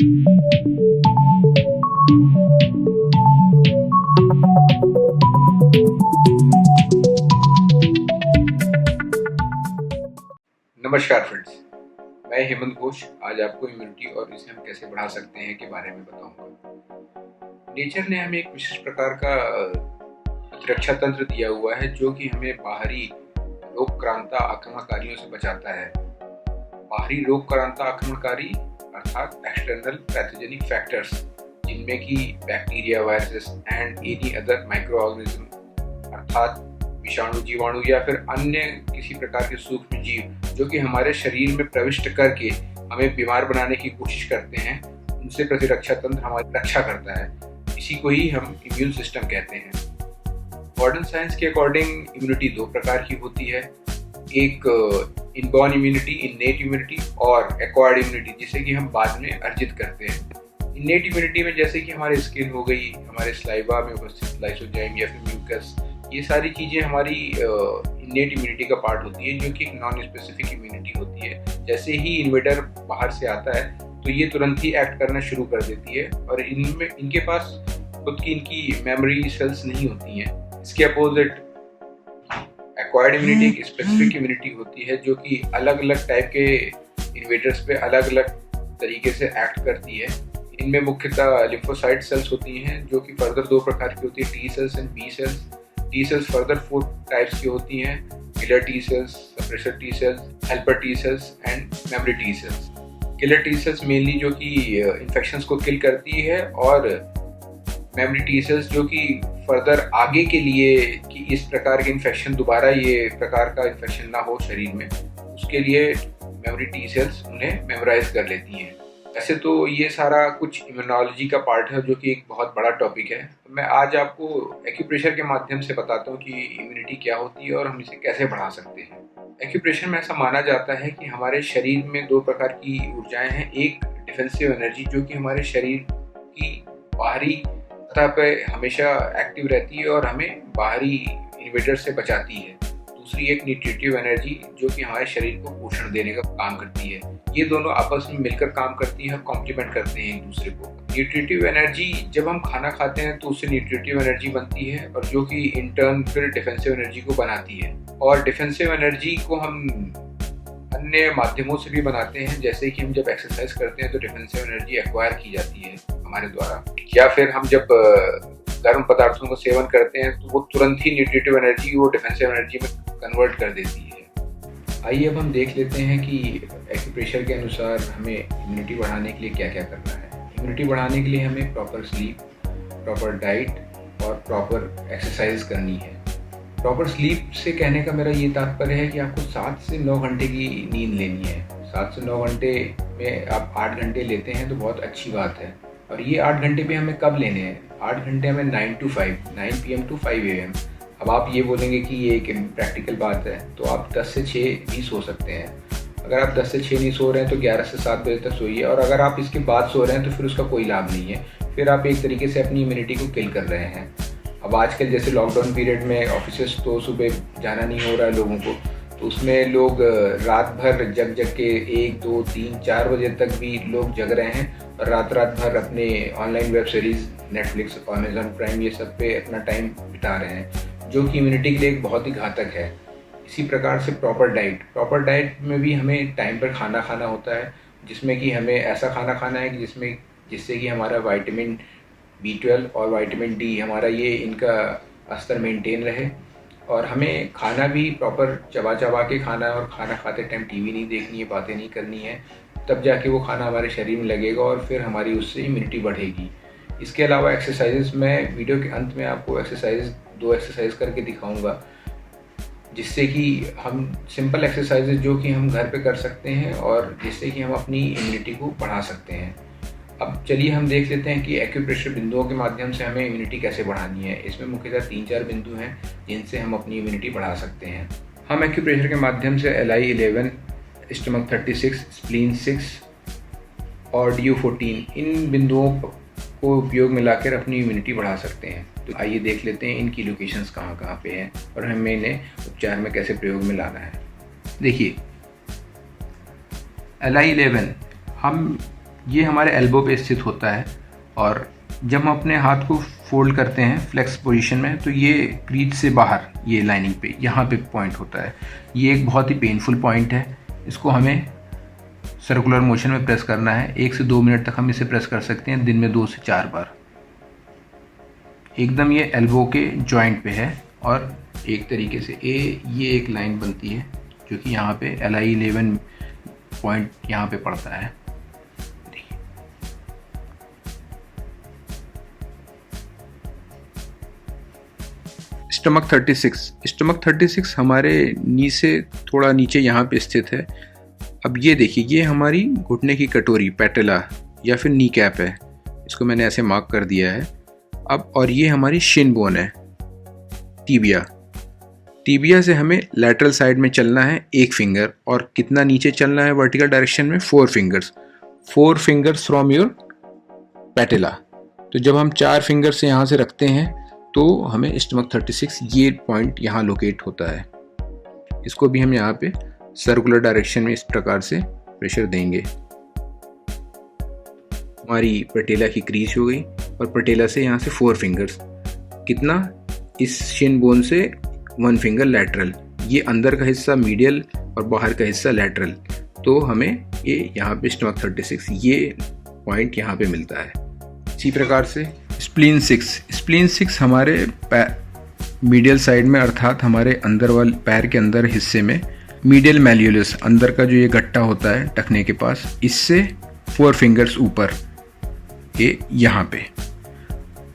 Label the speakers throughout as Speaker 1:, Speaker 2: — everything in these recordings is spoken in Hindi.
Speaker 1: नमस्कार फ्रेंड्स, मैं हेमंत घोष आज आपको इम्यूनिटी और इसे हम कैसे बढ़ा सकते हैं के बारे में बताऊंगा। नेचर ने हमें एक विशेष प्रकार का प्रतिरक्षा तंत्र दिया हुआ है जो कि हमें बाहरी रोगक्रांता आक्रमणकारियों से बचाता है। बाहरी रोगक्रांता आक्रमणकारी अर्थात एक्सटर्नल पैथोजेनिक फैक्टर्स, जिनमें कि bacteria, viruses and any other micro organism अर्थात विषाणु, जीवाणु या फिर अन्य किसी प्रकार के सूक्ष्म जीव जो कि हमारे शरीर में प्रविष्ट करके हमें बीमार बनाने की कोशिश करते हैं, उनसे प्रतिरक्षा तंत्र हमारी रक्षा करता है। इसी को ही हम इम्यून सिस्टम कहते हैं। मॉडर्न साइंस के अकॉर्डिंग इम्यूनिटी दो प्रकार की होती है, एक इनबॉर्न इम्यूनिटी, इन्नेट इम्यूनिटी, और एक्वायर्ड इम्यूनिटी जिसे कि हम बाद में अर्जित करते हैं। इन्नेट इम्यूनिटी में जैसे कि हमारे स्किन हो गई, हमारे स्लाइवा में उपस्थित लाइसोजाइम या फिर म्यूकस, ये सारी चीज़ें हमारी इन्नेट इम्यूनिटी का पार्ट होती है, जो कि एक नॉन स्पेसिफिक इम्यूनिटी होती है। जैसे ही इन्वेडर बाहर से आता है तो ये तुरंत ही एक्ट करना शुरू कर देती है और इनके पास खुद की इनकी मेमोरी सेल्स नहीं होती हैं। इसके अपोजिट एक्वायर्ड इम्यूनिटी एक स्पेसिफिक इम्यूनिटी होती है जो कि अलग अलग टाइप के इन्वेडर्स पे अलग अलग तरीके से एक्ट करती है। इनमें मुख्यतः लिम्फोसाइट सेल्स होती हैं जो कि फर्दर दो प्रकार की होती है, T cells and B cells. T cells further 4 types की होती हैं, killer T cells, suppressor T cells, helper T cells and memory T cells. Killer T cells mainly जो कि इन्फेक्शंस को किल करती है, और मेमोरी टी सेल्स जो कि फर्दर आगे के लिए कि इस प्रकार के इन्फेक्शन दोबारा ये प्रकार का इन्फेक्शन ना हो शरीर में, उसके लिए मेमोरी टी सेल्स उन्हें मेमोराइज कर लेती हैं। वैसे तो ये सारा कुछ इम्यूनोलॉजी का पार्ट है जो कि एक बहुत बड़ा टॉपिक है। तो मैं आज आपको एक्यूप्रेशर के माध्यम से बताता हूँ कि इम्यूनिटी क्या होती है और हम इसे कैसे बढ़ा सकते हैं। एक्यूप्रेशर में ऐसा माना जाता है कि हमारे शरीर में दो प्रकार की ऊर्जाएं हैं। एक डिफेंसिव एनर्जी जो कि हमारे शरीर की बाहरी सतह पे हमेशा एक्टिव रहती है और हमें बाहरी इन्वेडर से बचाती है। दूसरी एक न्यूट्रिटिव एनर्जी जो कि हमारे शरीर को पोषण देने का काम करती है। ये दोनों आपस में मिलकर काम करती है और कॉम्प्लीमेंट करते हैं एक दूसरे को। न्यूट्रिटिव एनर्जी जब हम खाना खाते हैं तो उससे न्यूट्रिटिव एनर्जी बनती है और जो कि इन टर्न फिर डिफेंसिव एनर्जी को बनाती है। और डिफेंसिव एनर्जी को हम अन्य माध्यमों से भी बनाते हैं, जैसे कि हम जब एक्सरसाइज करते हैं तो डिफेंसिव एनर्जी एक्वायर की जाती है हमारे द्वारा, या फिर हम जब गर्म पदार्थों का सेवन करते हैं तो वो तुरंत ही न्यूट्रिटिव एनर्जी वो डिफेंसिव एनर्जी में कन्वर्ट कर देती है। आइए अब हम देख लेते हैं कि एक्यूप्रेशर के अनुसार हमें इम्यूनिटी बढ़ाने के लिए क्या क्या करना है। इम्यूनिटी बढ़ाने के लिए हमें प्रॉपर स्लीप, प्रॉपर डाइट और प्रॉपर एक्सरसाइज करनी है। प्रॉपर स्लीप से कहने का मेरा ये तात्पर्य है कि आपको 7 से 9 घंटे की नींद लेनी है। 7 से 9 घंटे में आप 8 घंटे लेते हैं तो बहुत अच्छी बात है। और ये 8 घंटे भी हमें कब लेने हैं? 8 घंटे हमें 9 PM to 5 AM। अब आप ये बोलेंगे कि ये एक प्रैक्टिकल बात है, तो आप 10 से 6 भी सो सकते हैं। अगर आप 10 से 6 नहीं सो रहे हैं तो 11 से 7 बजे तक सोइए, और अगर आप इसके बाद सो रहे हैं तो फिर उसका कोई लाभ नहीं है, फिर आप एक तरीके से अपनी इम्यूनिटी को किल कर रहे हैं। अब आजकल जैसे लॉकडाउन पीरियड में ऑफिसेस तो सुबह जाना नहीं हो रहा है लोगों को, तो उसमें लोग रात भर जग के 1, 2, 3, 4 बजे तक भी लोग जग रहे हैं और रात भर अपने online web series, Netflix, Amazon prime, ये सब पे अपना टाइम बिता रहे हैं, जो कि इम्यूनिटी के लिए एक बहुत ही घातक है। इसी प्रकार से प्रॉपर डाइट में भी हमें टाइम पर खाना खाना होता है, जिसमें कि हमें ऐसा खाना खाना है कि जिससे कि हमारा विटामिन B12 और विटामिन D हमारा ये इनका स्तर मेंटेन रहे। और हमें खाना भी प्रॉपर चबा के खाना है, और खाना खाते टाइम टीवी नहीं देखनी है, बातें नहीं करनी है, तब जाके वो खाना हमारे शरीर में लगेगा और फिर हमारी उससे इम्यूनिटी बढ़ेगी। इसके अलावा एक्सरसाइजेस, मैं वीडियो के अंत में आपको 2 एक्सरसाइज करके दिखाऊंगा, जिससे कि हम सिंपल एक्सरसाइजेस जो कि हम घर पे कर सकते हैं और जिससे कि हम अपनी इम्यूनिटी को बढ़ा सकते हैं। अब चलिए हम देख लेते हैं कि एक्यूप्रेशर बिंदुओं के माध्यम से हमें इम्यूनिटी कैसे बढ़ानी है। इसमें मुख्यतः 3-4 बिंदु हैं जिनसे हम अपनी इम्यूनिटी बढ़ा सकते हैं। हम एक्यूप्रेशर के माध्यम से LI11, स्टमक 36, स्प्लीन 6 और DU14 इन बिंदुओं को उपयोग में लाकर अपनी इम्यूनिटी बढ़ा सकते हैं। तो आइए देख लेते हैं इनकी लोकेशंस कहाँ पे हैं और हमें इन्हें उपचार में कैसे प्रयोग में लाना है। देखिए, LI11 हम ये हमारे एल्बो पे स्थित होता है और जब हम अपने हाथ को फोल्ड करते हैं फ्लेक्स पोजीशन में तो ये क्रीज से बाहर ये लाइनिंग पे यहाँ पे पॉइंट होता है। ये एक बहुत ही पेनफुल पॉइंट है। इसको हमें सर्कुलर मोशन में प्रेस करना है। 1 से 2 मिनट तक हम इसे प्रेस कर सकते हैं, दिन में 2 से 4 बार। एकदम ये एल्बो के जॉइंट पे है और एक तरीके से ये एक लाइन बनती है जो कि यहाँ पे LI11 पॉइंट यहाँ पे पड़ता है। स्टमक 36 हमारे नी से थोड़ा नीचे यहाँ पे स्थित है। अब ये देखिए, ये हमारी घुटने की कटोरी पैटेला या फिर नी कैप है, इसको मैंने ऐसे मार्क कर दिया है। अब और ये हमारी शिन बोन है, टीबिया से हमें लैटरल साइड में चलना है 1 फिंगर, और कितना नीचे चलना है वर्टिकल डायरेक्शन में 4 फिंगर्स फ्रॉम योर पैटेला। तो जब हम 4 फिंगर से यहाँ से रखते हैं तो हमें स्टमक 36 ये पॉइंट यहाँ लोकेट होता है। इसको भी हम यहाँ पे सर्कुलर डायरेक्शन में इस प्रकार से प्रेशर देंगे। हमारी पटेला की क्रीज हो गई और पटेला से यहाँ से 4 फिंगर्स, कितना इस शिन बोन से 1 फिंगर लैटरल, ये अंदर का हिस्सा मीडियल और बाहर का हिस्सा लैटरल। तो हमें ये यहाँ पे स्टमक 36 ये पॉइंट यहाँ पे मिलता है। इसी प्रकार से स्प्लीन 6 हमारे मीडियल साइड में, अर्थात हमारे अंदर वाले पैर के अंदर हिस्से में मीडियल मैल्यूलस, अंदर का जो ये गट्टा होता है टखने के पास, इससे 4 फिंगर्स ऊपर ये यहाँ पे।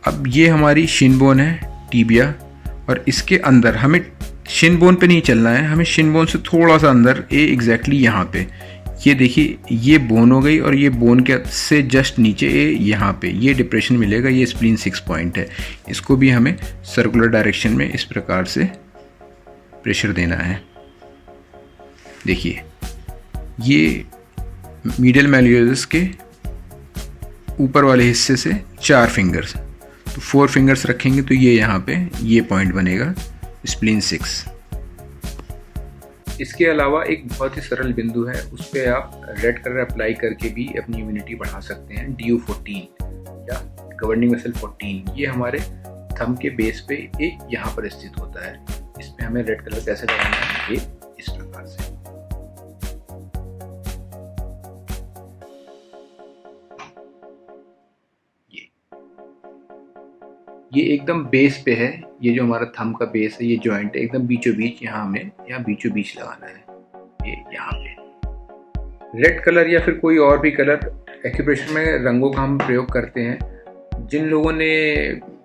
Speaker 1: अब ये हमारी शिन बोन है, टीबिया, और इसके अंदर हमें शिन बोन पे नहीं चलना है, हमें शिन बोन से थोड़ा सा अंदर, ये एग्जैक्टली यहाँ पे, ये देखिए ये बोन हो गई और ये बोन के से जस्ट नीचे यहाँ पे ये डिप्रेशन मिलेगा, ये स्प्लीन 6 पॉइंट है। इसको भी हमें सर्कुलर डायरेक्शन में इस प्रकार से प्रेशर देना है। देखिए ये मीडियल मैल्यूलस के ऊपर वाले हिस्से से 4 फिंगर्स, तो 4 फिंगर्स रखेंगे तो ये यहाँ पे ये पॉइंट बनेगा स्प्लीन 6। इसके अलावा एक बहुत ही सरल बिंदु है, उस पर आप रेड कलर अप्लाई करके भी अपनी इम्यूनिटी बढ़ा सकते हैं। DU14 या गवर्निंग मसल 14, ये हमारे थंब के बेस पे एक यहाँ पर स्थित होता है। इसमें हमें रेड कलर कैसे लगाना है, ये इस प्रकार से। ये एकदम बेस पे है, ये जो हमारा थंब का बेस है, ये जॉइंट है एकदम बीचों बीच, यहाँ हमें यहाँ बीचों बीच लगाना है, ये यहाँ पे। रेड कलर या फिर कोई और भी कलर, एक्यूप्रेशर में रंगों का हम प्रयोग करते हैं। जिन लोगों ने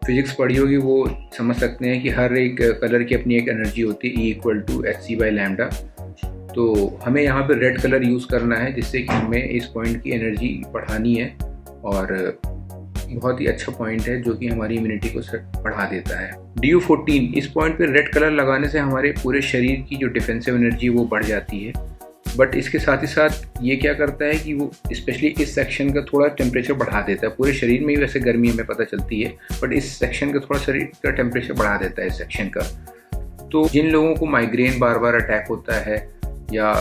Speaker 1: फिजिक्स पढ़ी होगी वो समझ सकते हैं कि हर एक कलर की अपनी एक एनर्जी होती है, E=hc/λ। तो हमें यहाँ पे रेड कलर यूज़ करना है जिससे कि हमें इस पॉइंट की एनर्जी बढ़ानी है, और बहुत ही अच्छा पॉइंट है जो कि हमारी इम्यूनिटी को बढ़ा देता है। DU14, इस पॉइंट पे रेड कलर लगाने से हमारे पूरे शरीर की जो डिफेंसिव एनर्जी वो बढ़ जाती है। बट इसके साथ ही साथ ये क्या करता है कि वो स्पेशली इस सेक्शन का थोड़ा टेम्परेचर बढ़ा देता है। पूरे शरीर में ही वैसे गर्मी हमें पता चलती है, बट इस सेक्शन का थोड़ा शरीर का टेम्परेचर बढ़ा देता है इस सेक्शन का। तो जिन लोगों को माइग्रेन बार बार अटैक होता है या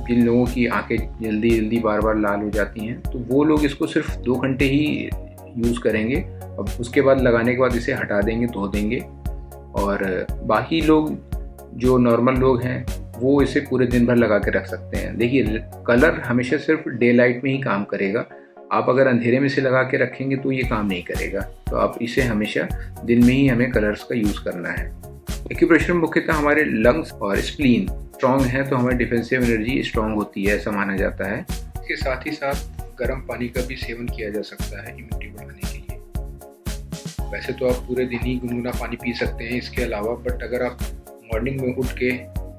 Speaker 1: जिन लोगों की आंखें जल्दी जल्दी बार बार लाल हो जाती हैं, तो वो लोग इसको सिर्फ 2 घंटे ही यूज़ करेंगे और उसके बाद लगाने के बाद इसे हटा देंगे, धो देंगे। और बाकी लोग जो नॉर्मल लोग हैं वो इसे पूरे दिन भर लगा के रख सकते हैं। देखिए कलर हमेशा सिर्फ डे लाइट में ही काम करेगा, आप अगर अंधेरे में इसे लगा के रखेंगे तो ये काम नहीं करेगा। तो आप इसे हमेशा दिन में ही हमें कलर्स का यूज़ करना है। एक्यूप्रेशर मुख्यतः हमारे लंग्स और स्प्लीन स्ट्रॉन्ग है तो हमारी डिफेंसिव एनर्जी स्ट्रॉन्ग होती है, ऐसा माना जाता है। इसके साथ ही साथ गर्म पानी का भी सेवन किया जा सकता है इम्यूनिटी बढ़ाने के लिए। वैसे तो आप पूरे दिन ही गुनगुना पानी पी सकते हैं इसके अलावा, बट अगर आप मॉर्निंग में उठ के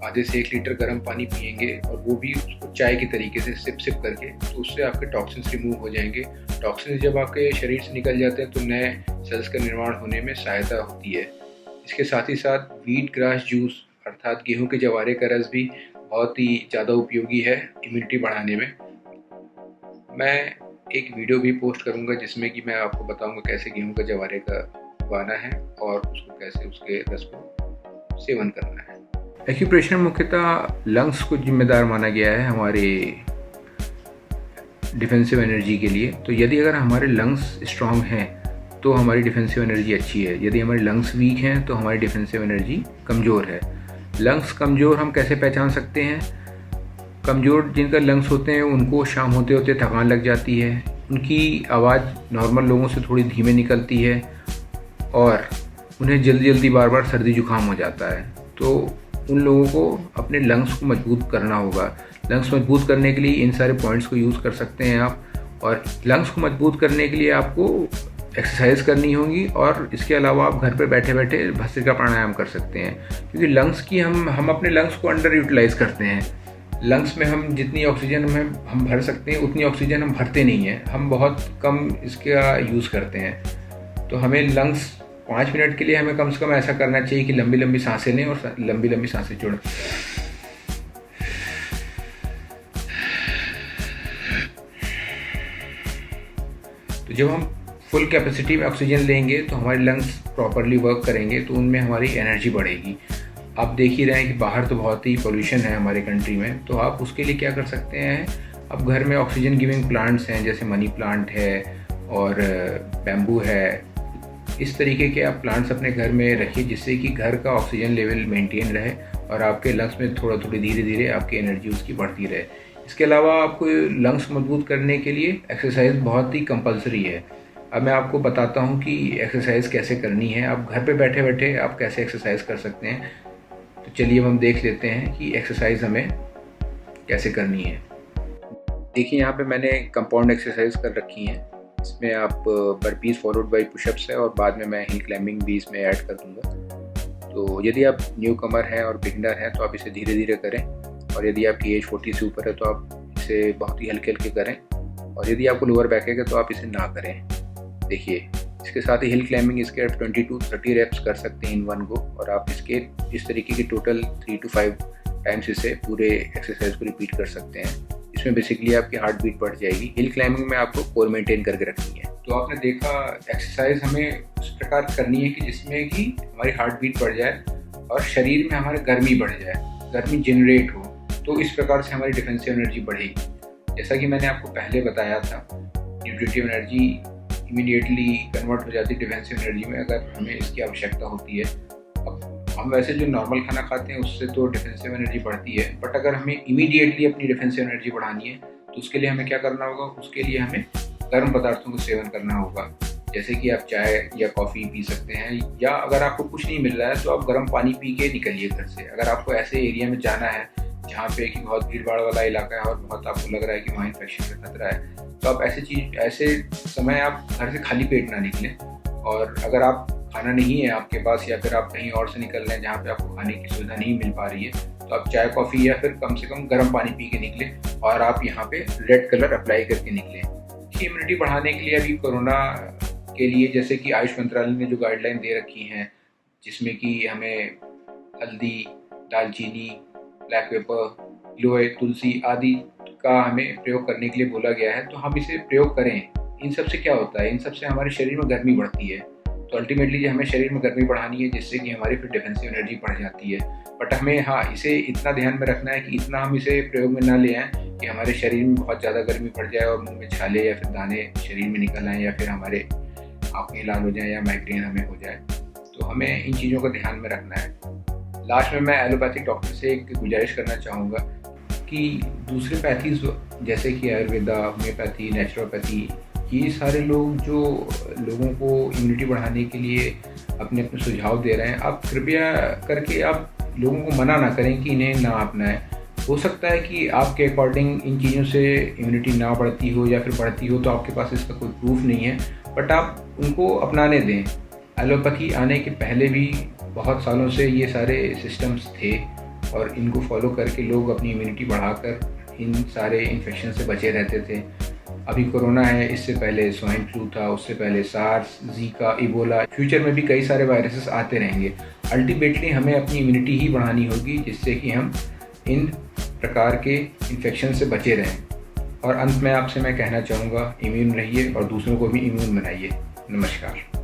Speaker 1: आधे से 1 लीटर गर्म पानी पिएंगे और वो भी उसको चाय के तरीके से सिप करके, तो उससे आपके टॉक्सिन्स रिमूव हो जाएंगे। टॉक्सिन्स जब आपके शरीर से निकल जाते हैं तो नए सेल्स का निर्माण होने में सहायता होती है। इसके साथ ही साथ व्हीट ग्रास जूस अर्थात गेहूं के जवारे का रस भी बहुत ही ज़्यादा उपयोगी है इम्यूनिटी बढ़ाने में। मैं एक वीडियो भी पोस्ट करूंगा जिसमें कि मैं आपको बताऊंगा कैसे गेहूं का जवारे का उगाना है और उसको कैसे उसके रस को सेवन करना है। एक्यूप्रेशर मुख्यतः लंग्स को जिम्मेदार माना गया है हमारे डिफेंसिव एनर्जी के लिए। तो यदि अगर हमारे लंग्स स्ट्रांग हैं तो हमारी डिफेंसिव एनर्जी अच्छी है, यदि हमारे लंग्स वीक हैं तो हमारी डिफेंसिव एनर्जी कमज़ोर है। लंग्स कमज़ोर हम कैसे पहचान सकते हैं? कमज़ोर जिनका लंग्स होते हैं उनको शाम होते होते थकान लग जाती है, उनकी आवाज़ नॉर्मल लोगों से थोड़ी धीमे निकलती है और उन्हें जल्दी जल्दी बार बार सर्दी जुकाम हो जाता है। तो उन लोगों को अपने लंग्स को मजबूत करना होगा। लंग्स मजबूत करने के लिए इन सारे पॉइंट्स को यूज़ कर सकते हैं आप। और लंग्स को मजबूत करने के लिए आपको एक्सरसाइज करनी होगी और इसके अलावा आप घर पे बैठे बैठे भस्त्रिका प्राणायाम कर सकते हैं, क्योंकि लंग्स की हम अपने लंग्स को अंडर यूटिलाइज करते हैं। लंग्स में हम जितनी ऑक्सीजन हम भर सकते हैं उतनी ऑक्सीजन हम भरते नहीं हैं, हम बहुत कम इसका यूज़ करते हैं। तो हमें लंग्स 5 मिनट के लिए हमें कम से कम ऐसा करना चाहिए कि लंबी लंबी सांसें लें और लंबी लंबी सांसें छोड़ें। तो जब हम फुल कैपेसिटी में ऑक्सीजन लेंगे तो हमारे लंग्स प्रॉपरली वर्क करेंगे, तो उनमें हमारी एनर्जी बढ़ेगी। आप देख ही रहे हैं कि बाहर तो बहुत ही पोल्यूशन है हमारे कंट्री में, तो आप उसके लिए क्या कर सकते हैं, आप घर में ऑक्सीजन गिविंग प्लांट्स हैं, जैसे मनी प्लांट है और बैम्बू है। इस तरीके के आप प्लांट्स अपने घर में रखिए जिससे कि घर का ऑक्सीजन लेवल मेंटेन रहे और आपके लंग्स में थोड़ा धीरे धीरे आपकी एनर्जी उसकी बढ़ती रहे। इसके अलावा आपको लंग्स मजबूत करने के लिए एक्सरसाइज बहुत ही कंपलसरी है। अब मैं आपको बताता हूँ कि एक्सरसाइज कैसे करनी है। आप घर पे बैठे बैठे आप कैसे एक्सरसाइज कर सकते हैं। तो चलिए अब हम देख लेते हैं कि एक्सरसाइज हमें कैसे करनी है। देखिए यहाँ पे मैंने कंपाउंड एक्सरसाइज कर रखी हैं। इसमें आप बर्पीज फॉलोड बाय पुशअप्स है और बाद में मैं हिल क्लाइंबिंग भी इसमें ऐड कर दूँगा। तो यदि आप न्यू कमर हैं और बिगिनर हैं तो आप इसे धीरे धीरे करें, और यदि आपकी एज 40 से ऊपर है तो आप इसे बहुत ही हल्के हल्के करें, और यदि आपको लोअर बैक है तो आप इसे ना करें। देखिए इसके साथ ही हिल क्लाइंबिंग इसके आप 20 to 30 रेप्स कर सकते हैं इन वन गो, और आप इसके इस तरीके की टोटल 3 to 5 टाइम्स इसे पूरे एक्सरसाइज को रिपीट कर सकते हैं। इसमें बेसिकली आपकी हार्ट बीट बढ़ जाएगी। हिल क्लाइंबिंग में आपको कोर मेंटेन करके रखनी है। तो आपने देखा एक्सरसाइज हमें उस प्रकार करनी है कि जिसमें कि हमारी हार्ट बीट बढ़ जाए और शरीर में हमारे गर्मी बढ़ जाए, गर्मी जनरेट हो, तो इस प्रकार से हमारी डिफेंसिव एनर्जी बढ़ेगी। जैसा कि मैंने आपको पहले बताया था, न्यूट्रिटिव एनर्जी इमीडिएटली कन्वर्ट हो जाती है डिफेंसिव एनर्जी में अगर हमें इसकी आवश्यकता होती है। अब हम वैसे जो नॉर्मल खाना खाते हैं उससे तो डिफेंसिव एनर्जी बढ़ती है, बट अगर हमें इमीडिएटली अपनी डिफेंसिव एनर्जी बढ़ानी है तो उसके लिए हमें क्या करना होगा, उसके लिए हमें गर्म पदार्थों का सेवन करना होगा। जैसे कि आप चाय या कॉफ़ी पी सकते हैं, या अगर आपको कुछ नहीं मिल रहा है तो आप गर्म पानी पी के निकलिए घर से। अगर आपको ऐसे एरिया में जाना है जहाँ पे कि बहुत भीड़ भाड़ वाला इलाका है और बहुत आपको लग रहा है कि वहाँ इन्फेक्शन का खतरा है, तो आप ऐसे समय आप घर से खाली पेट ना निकलें। और अगर आप खाना नहीं है आपके पास, या फिर आप कहीं और से निकल रहे हैं जहाँ पे आपको खाने की सुविधा नहीं मिल पा रही है, तो आप चाय कॉफ़ी या फिर कम से कम गर्म पानी पी के निकलें और आप यहाँ पे रेड कलर अप्लाई करके निकलें। इम्यूनिटी बढ़ाने के लिए अभी कोरोना के लिए जैसे कि आयुष मंत्रालय ने जो गाइडलाइन दे रखी हैं, जिसमें कि हमें हल्दी, दालचीनी, ब्लैक पेपर, गिलोय, तुलसी आदि का हमें प्रयोग करने के लिए बोला गया है, तो हम इसे प्रयोग करें। इन सब से क्या होता है, इन सब से हमारे शरीर में गर्मी बढ़ती है। तो अल्टीमेटली हमें शरीर में गर्मी बढ़ानी है जिससे कि हमारी फिर डिफेंसिव एनर्जी बढ़ जाती है। बट हमें इसे इतना ध्यान में रखना है कि इतना हम इसे प्रयोग में ना ले आएँ कि हमारे शरीर में बहुत ज़्यादा गर्मी बढ़ जाए और मुंह में छाले या फिर दाने शरीर में निकल आएँ, या फिर हमारे आँखें लाल हो जाएँ या माइग्रेन हमें हो जाए। तो हमें इन चीज़ों का ध्यान में रखना है। लास्ट में मैं एलोपैथिक डॉक्टर से एक गुजारिश करना चाहूँगा कि दूसरे पैथीज जैसे कि आयुर्वेदा, होम्योपैथी, नेचुरोपैथी, ये सारे लोग जो लोगों को इम्यूनिटी बढ़ाने के लिए अपने अपने सुझाव दे रहे हैं, आप कृपया करके आप लोगों को मना ना करें कि इन्हें ना अपनाएं। हो सकता है कि आपके अकॉर्डिंग इन चीज़ों से इम्यूनिटी ना बढ़ती हो या फिर बढ़ती हो, तो आपके पास इसका कोई प्रूफ नहीं है, बट आप उनको अपनाने दें। एलोपैथी आने के पहले भी बहुत सालों से ये सारे सिस्टम्स थे और इनको फॉलो करके लोग अपनी इम्यूनिटी बढ़ाकर इन सारे इन्फेक्शन से बचे रहते थे। अभी कोरोना है, इससे पहले स्वाइन फ्लू था, उससे पहले सार्स, जीका, इबोला, फ्यूचर में भी कई सारे वायरसेस आते रहेंगे। अल्टीमेटली हमें अपनी इम्यूनिटी ही बढ़ानी होगी जिससे कि हम इन प्रकार के इन्फेक्शन से बचे रहें। और अंत में आपसे मैं कहना चाहूँगा, इम्यून रहिए और दूसरों को भी इम्यून बनाइए। नमस्कार।